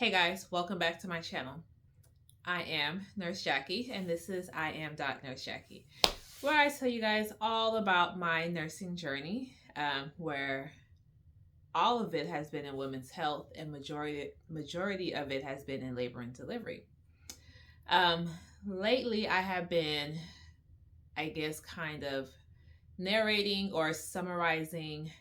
Hey guys, welcome back to my channel. I am Nurse Jackie, and this is I am Nurse Jackie, where I tell you guys all about my nursing journey, where all of it has been in women's health, and majority of it has been in labor and delivery. Um, Lately, I have been, I guess, kind of narrating or summarizing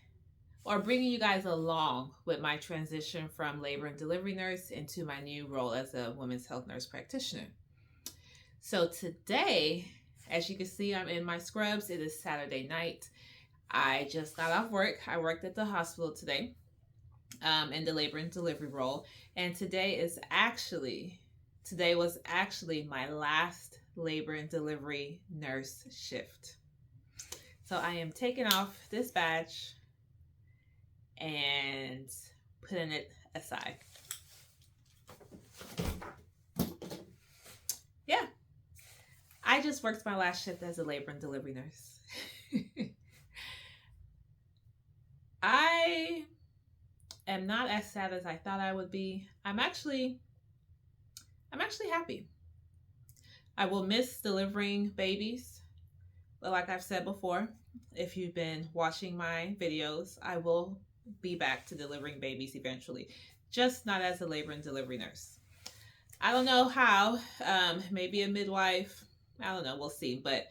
or bringing you guys along with my transition from labor and delivery nurse into my new role as a women's health nurse practitioner. So today, as you can see, I'm in my scrubs. It is Saturday night. I just got off work. I worked at the hospital today in the labor and delivery role. And today was actually my last labor and delivery nurse shift. So I am taking off this badge and putting it aside. Yeah, I just worked my last shift as a labor and delivery nurse. I am not as sad as I thought I would be. I'm actually happy. I will miss delivering babies, but like I've said before, if you've been watching my videos, I will be back to delivering babies eventually, just not as a labor and delivery nurse. I don't know how, maybe a midwife, I don't know, we'll see, but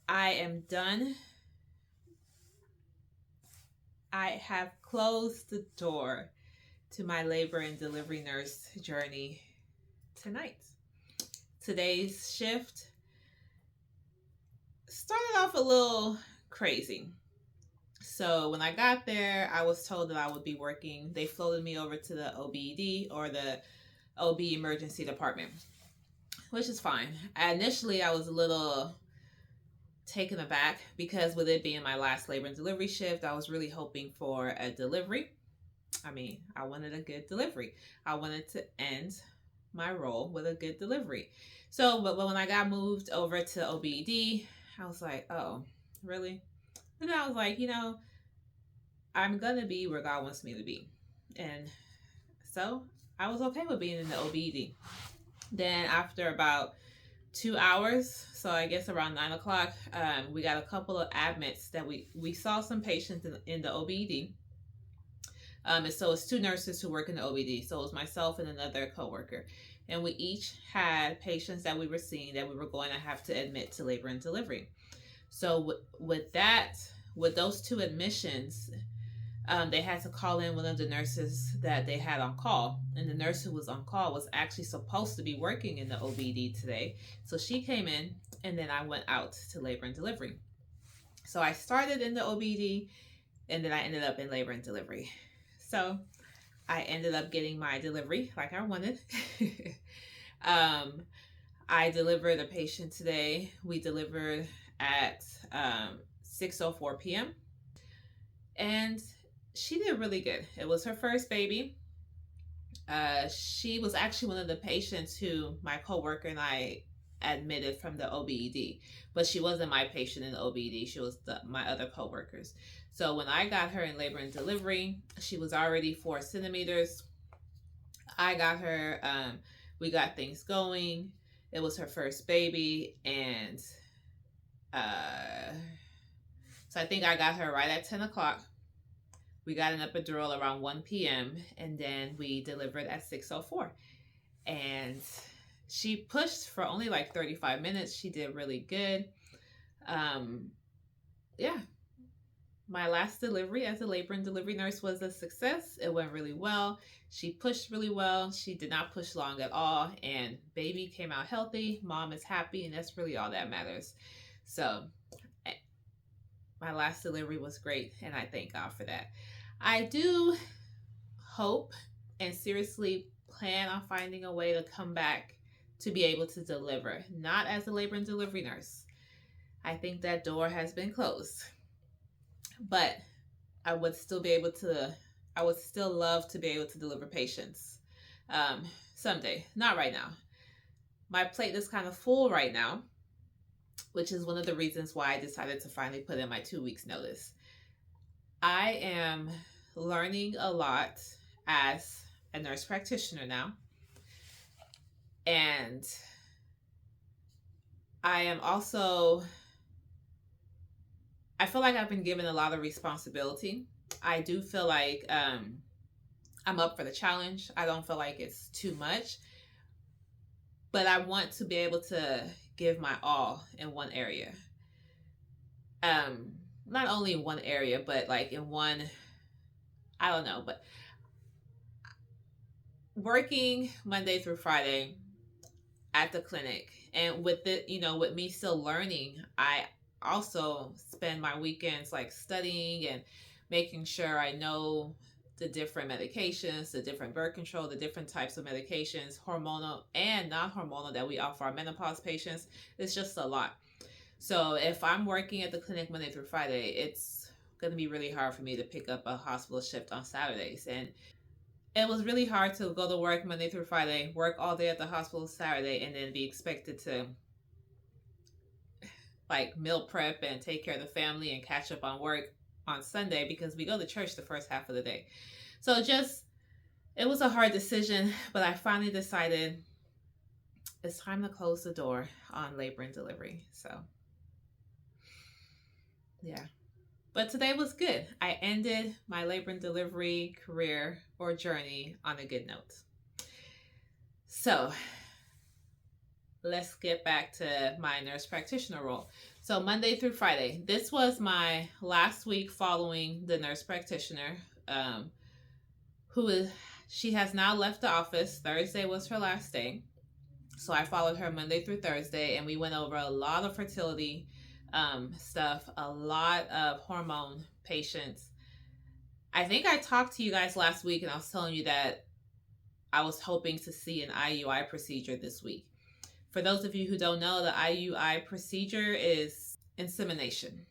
I am done. I have closed the door to my labor and delivery nurse journey tonight. Today's shift started off a little crazy. So when I got there, I was told that I would be working. They floated me over to the OBED, or the OB emergency department, which is fine. Initially, I was a little taken aback because with it being my last labor and delivery shift, I was really hoping for a delivery. I mean, I wanted a good delivery. I wanted to end my role with a good delivery. So, but when I got moved over to OBED, I was like, oh, really? And I was like, I'm going to be where God wants me to be. And so I was okay with being in the OBED. Then after about 2 hours, so I guess around 9 o'clock, we got a couple of admits that we saw some patients in the OBED. And so it's two nurses who work in the OBD. So it was myself and another coworker. And we each had patients that we were seeing that we were going to have to admit to labor and delivery. So with those two admissions, they had to call in one of the nurses that they had on call. And the nurse who was on call was actually supposed to be working in the OBD today. So she came in, and then I went out to labor and delivery. So I started in the OBD, and then I ended up in labor and delivery. So I ended up getting my delivery like I wanted. I delivered a patient today. We delivered at 6:04 p.m. And she did really good. It was her first baby. She was actually one of the patients who my coworker and I admitted from the OBED, but she wasn't my patient in the OBED. She was my other coworkers. So when I got her in labor and delivery, she was already 4 centimeters. I got her. We got things going. It was her first baby, and so I think I got her right at 10 o'clock. We got an epidural around 1 p.m. and then we delivered at 6:04. And she pushed for only like 35 minutes. She did really good. Yeah. My last delivery as a labor and delivery nurse was a success. It went really well. She pushed really well. She did not push long at all. And baby came out healthy. Mom is happy, and that's really all that matters. So my last delivery was great, and I thank God for that. I do hope and seriously plan on finding a way to come back to be able to deliver, not as a labor and delivery nurse. I think that door has been closed, but I would still love to be able to deliver patients someday, not right now. My plate is kind of full right now, which is one of the reasons why I decided to finally put in my 2 weeks notice. I am learning a lot as a nurse practitioner now. And I am also, I feel like I've been given a lot of responsibility. I do feel like I'm up for the challenge. I don't feel like it's too much, but I want to be able to give my all in one area. Not only in one area, but like in one, I don't know, but working Monday through Friday at the clinic, and with it, with me still learning, I also spend my weekends like studying and making sure I know the different medications, the different birth control, the different types of medications, hormonal and non-hormonal, that we offer our menopause patients. It's just a lot. So if I'm working at the clinic Monday through Friday, it's going to be really hard for me to pick up a hospital shift on Saturdays. And it was really hard to go to work Monday through Friday, work all day at the hospital Saturday, and then be expected to like meal prep and take care of the family and catch up on work on Sunday, because we go to church the first half of the day. So it was a hard decision, but I finally decided it's time to close the door on labor and delivery. So yeah. But today was good. I ended my labor and delivery career or journey on a good note. So let's get back to my nurse practitioner role. So Monday through Friday, this was my last week following the nurse practitioner, she has now left the office. Thursday was her last day. So I followed her Monday through Thursday, and we went over a lot of fertility stuff, a lot of hormone patients. I think I talked to you guys last week, and I was telling you that I was hoping to see an IUI procedure this week. For those of you who don't know, the IUI procedure is insemination.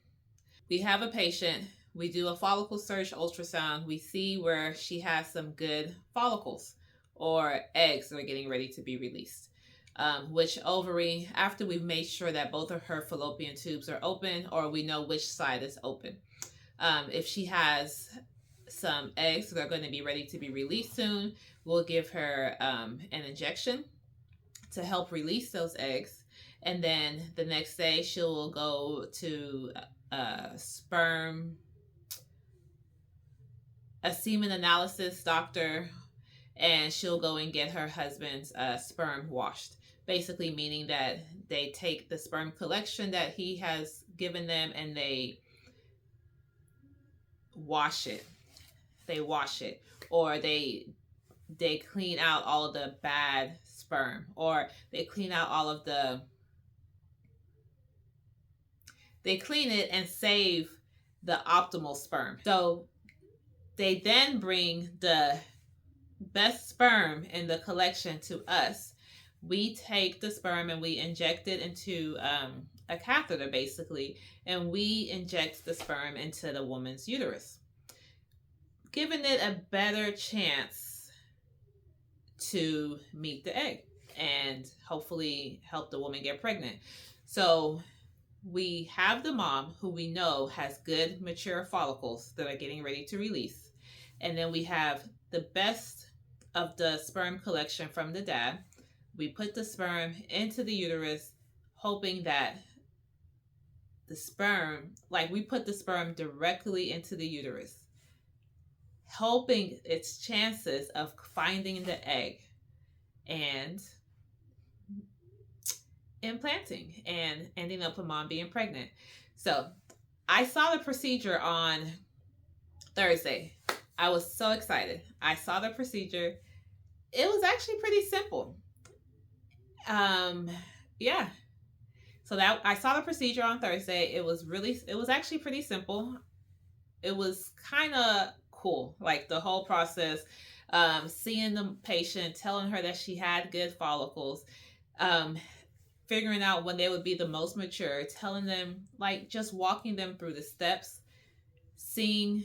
We have a patient, we do a follicle search ultrasound, we see where she has some good follicles or eggs that are getting ready to be released. Which ovary, after we've made sure that both of her fallopian tubes are open, or we know which side is open. If she has some eggs that are going to be ready to be released soon, we'll give her an injection to help release those eggs. And then the next day, she'll go to a semen analysis doctor, and she'll go and get her husband's sperm washed. Basically meaning that they take the sperm collection that he has given them and they wash it. Or they clean out all of the bad sperm, or they clean it and save the optimal sperm. So they then bring the best sperm in the collection to us. We take the sperm and we inject it into a catheter, basically, and we inject the sperm into the woman's uterus, giving it a better chance to meet the egg and hopefully help the woman get pregnant. So we have the mom, who we know has good mature follicles that are getting ready to release, and then we have the best of the sperm collection from the dad. We put the sperm into the uterus, hoping that we put the sperm directly into the uterus, hoping its chances of finding the egg and implanting and ending up a mom being pregnant. So I saw the procedure on Thursday. I was so excited. I saw the procedure. It was actually pretty simple. Yeah. So that I saw the procedure on Thursday. It was actually pretty simple. It was kind of cool, like the whole process. Seeing the patient, telling her that she had good follicles, figuring out when they would be the most mature, telling them, like, just walking them through the steps, seeing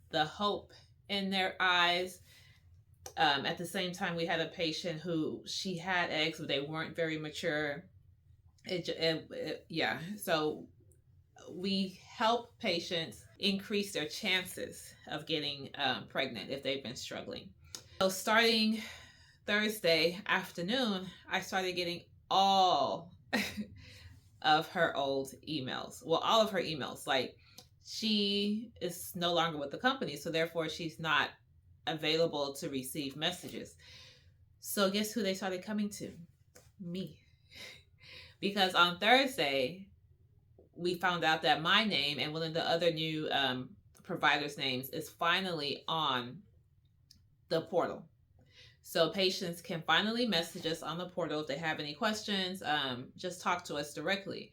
the hope in their eyes. At the same time, we had a patient who she had eggs, but they weren't very mature. Yeah. So we help patients increase their chances of getting pregnant if they've been struggling. So starting Thursday afternoon, I started getting all of her old emails. Well, all of her emails. Like, she is no longer with the company, so therefore she's not available to receive messages. So guess who they started coming to? Me. Because on Thursday, we found out that my name and one of the other new providers' names is finally on the portal. So patients can finally message us on the portal if they have any questions. Just talk to us directly.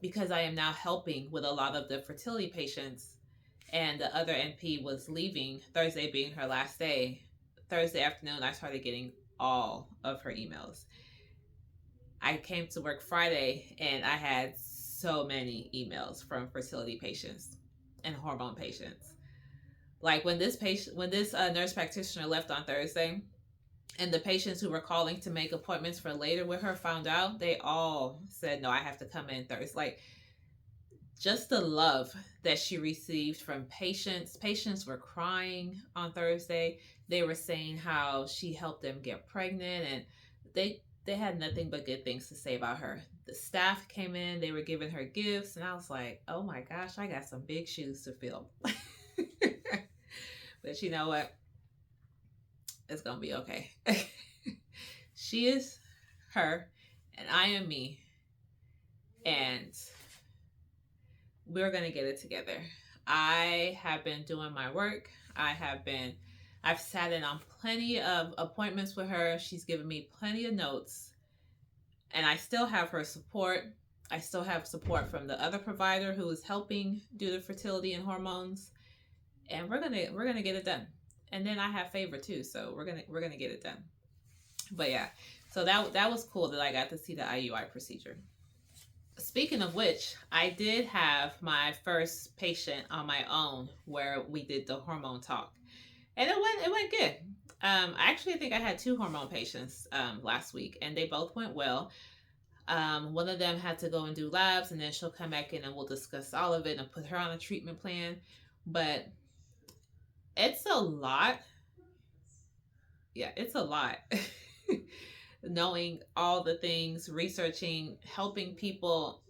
Because I am now helping with a lot of the fertility patients, and the other NP was leaving, Thursday being her last day. Thursday afternoon, I started getting all of her emails. I came to work Friday and I had so many emails from fertility patients and hormone patients. Like when this nurse practitioner left on Thursday, and the patients who were calling to make appointments for later with her found out, they all said, no, I have to come in Thursday. Like, just the love that she received from patients. Patients were crying on Thursday. They were saying how she helped them get pregnant, and they had nothing but good things to say about her. The staff came in, they were giving her gifts, and I was like, oh my gosh, I got some big shoes to fill. But you know what? It's gonna be okay. She is her, and I am me, and we're gonna get it together. I have been doing my work. I've sat in on plenty of appointments with her. She's given me plenty of notes, and I still have her support. I still have support from the other provider who is helping do the fertility and hormones, and we're gonna get it done. And then I have favor too, so we're gonna get it done. But yeah, so that was cool that I got to see the IUI procedure. Speaking of which, I did have my first patient on my own where we did the hormone talk, and it went good. I actually think I had 2 hormone patients last week, and they both went well. One of them had to go and do labs, and then she'll come back in and we'll discuss all of it and put her on a treatment plan. But it's a lot. Yeah, it's a lot. Knowing all the things, researching, helping people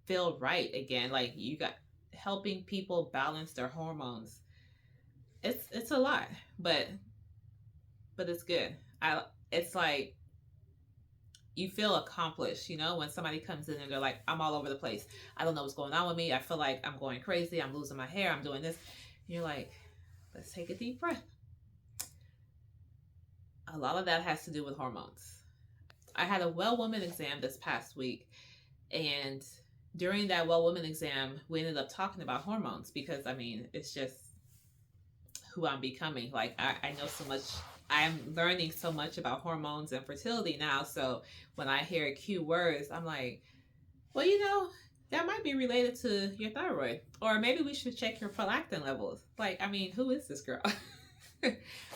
feel right again. Like, you got helping people balance their hormones. It's a lot, but it's good. It's like you feel accomplished, when somebody comes in and they're like, I'm all over the place. I don't know what's going on with me. I feel like I'm going crazy. I'm losing my hair. I'm doing this. And you're like, let's take a deep breath. A lot of that has to do with hormones. I had a well woman exam this past week, and during that well woman exam, we ended up talking about hormones because, I mean, it's just who I'm becoming. Like, I know so much. I'm learning so much about hormones and fertility now. So when I hear Q words, I'm like, well, that might be related to your thyroid, or maybe we should check your prolactin levels. Like, I mean, who is this girl?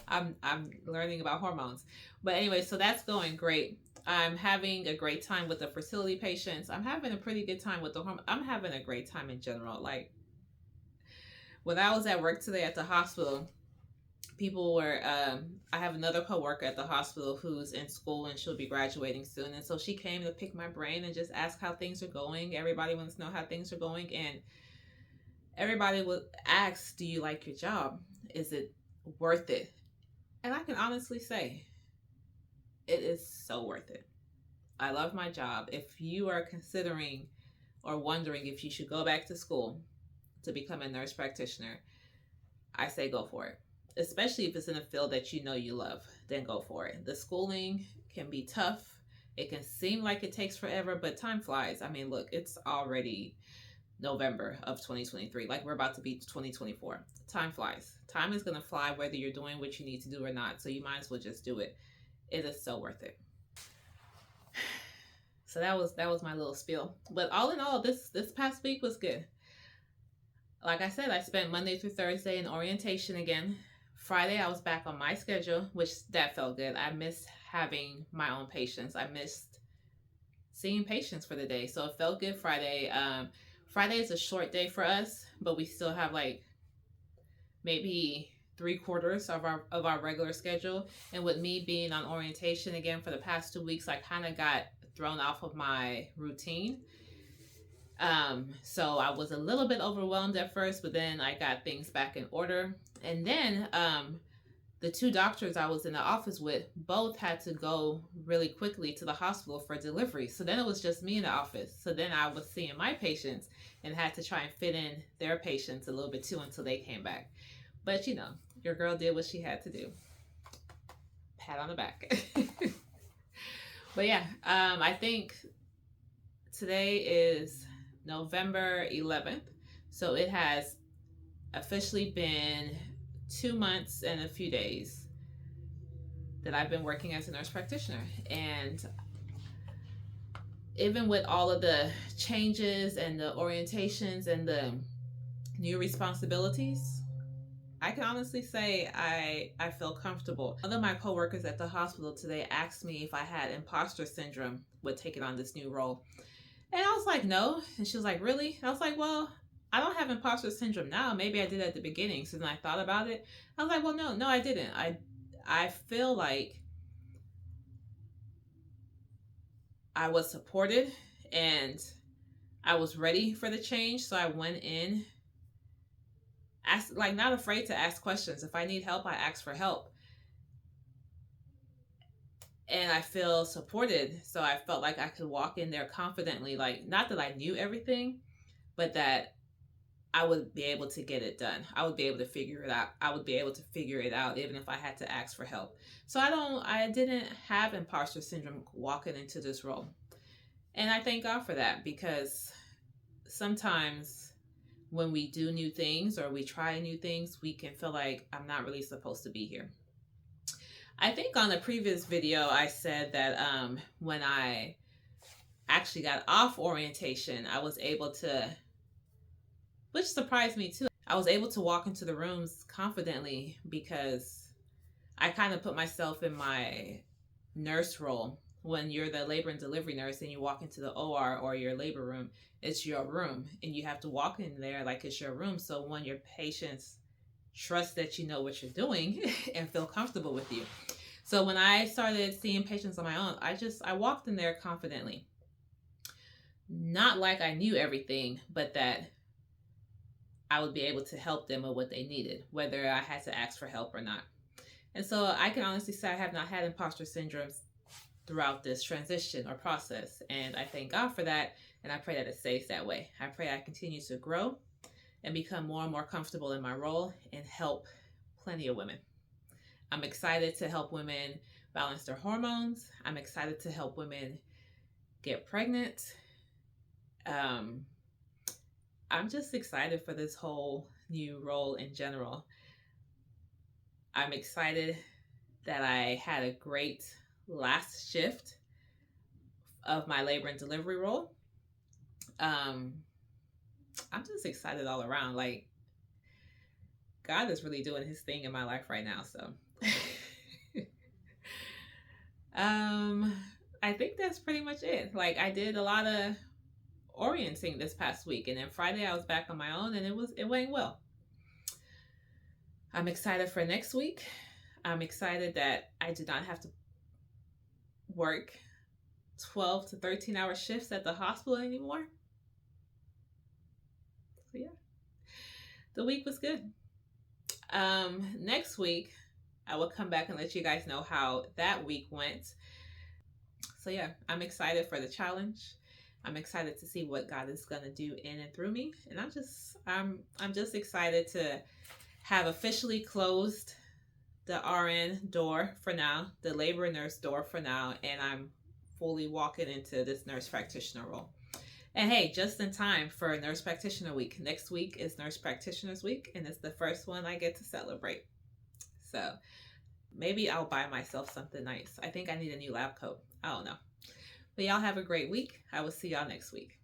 I'm learning about hormones. But anyway, so that's going great. I'm having a great time with the fertility patients. I'm having a pretty good time with the hormone. I'm having a great time in general. Like, when I was at work today at the hospital, people were, I have another coworker at the hospital who's in school and she'll be graduating soon. And so she came to pick my brain and just ask how things are going. Everybody wants to know how things are going. And everybody would ask, do you like your job? Is it worth it? And I can honestly say, it is so worth it. I love my job. If you are considering or wondering if you should go back to school to become a nurse practitioner, I say go for it. Especially if it's in a field that you love, then go for it. The schooling can be tough. It can seem like it takes forever, but time flies. I mean, look, it's already November of 2023. Like, we're about to be 2024. Time flies. Time is going to fly whether you're doing what you need to do or not. So you might as well just do it. It is so worth it. So that was my little spiel. But all in all, this past week was good. Like I said, I spent Monday through Thursday in orientation again. Friday, I was back on my schedule, which that felt good. I missed having my own patients. I missed seeing patients for the day. So it felt good Friday. Friday is a short day for us, but we still have like maybe 3/4 of our regular schedule. And with me being on orientation again for the past 2 weeks, I kind of got thrown off of my routine. So I was a little bit overwhelmed at first, but then I got things back in order. And then the 2 doctors I was in the office with both had to go really quickly to the hospital for delivery. So then it was just me in the office. So then I was seeing my patients and had to try and fit in their patients a little bit too until they came back. But you know, your girl did what she had to do. Pat on the back. But yeah, I think today is November 11th. So it has officially been 2 months and a few days that I've been working as a nurse practitioner. And even with all of the changes and the orientations and the new responsibilities, I can honestly say I feel comfortable. One of my coworkers at the hospital today asked me if I had imposter syndrome with taking on this new role. And I was like, no. And she was like, really? And I was like, well, I don't have imposter syndrome now. Maybe I did at the beginning. So then I thought about it. I was like, well, no, I didn't. I feel like I was supported and I was ready for the change. So I went in, not afraid to ask questions. If I need help, I ask for help. And I feel supported. So I felt like I could walk in there confidently. Like, not that I knew everything, but that I would be able to get it done. I would be able to figure it out. I would be able to figure it out even if I had to ask for help. So I didn't have imposter syndrome walking into this role. And I thank God for that, because sometimes when we do new things or we try new things, we can feel like I'm not really supposed to be here. I think on the previous video, I said that when I actually got off orientation, I was able to, which surprised me too, I was able to walk into the rooms confidently because I kind of put myself in my nurse role. When you're the labor and delivery nurse and you walk into the OR or your labor room, it's your room and you have to walk in there like it's your room. So when your patients trust that you know what you're doing and feel comfortable with you. So when I started seeing patients on my own, I walked in there confidently. Not like I knew everything, but that I would be able to help them with what they needed, whether I had to ask for help or not. And so I can honestly say I have not had imposter syndrome throughout this transition or process. And I thank God for that. And I pray that it stays that way. I pray I continue to grow and become more and more comfortable in my role and help plenty of women. I'm excited to help women balance their hormones. I'm excited to help women get pregnant. I'm just excited for this whole new role in general. I'm excited that I had a great last shift of my labor and delivery role. I'm just excited all around. Like, God is really doing his thing in my life right now. So I think that's pretty much it. Like, I did a lot of orienting this past week, and then Friday I was back on my own, and it went well. I'm excited for next week. I'm excited that I do not have to work 12 to 13 hour shifts at the hospital anymore. So yeah, the week was good. Next week I will come back and let you guys know how that week went. So yeah, I'm excited for the challenge. I'm excited to see what God is going to do in and through me. And I'm just excited to have officially closed the RN door for now, the labor nurse door for now, and I'm fully walking into this nurse practitioner role. And hey, just in time for Nurse Practitioner Week. Next week is Nurse Practitioners Week, and it's the first one I get to celebrate. So maybe I'll buy myself something nice. I think I need a new lab coat. I don't know. But y'all have a great week. I will see y'all next week.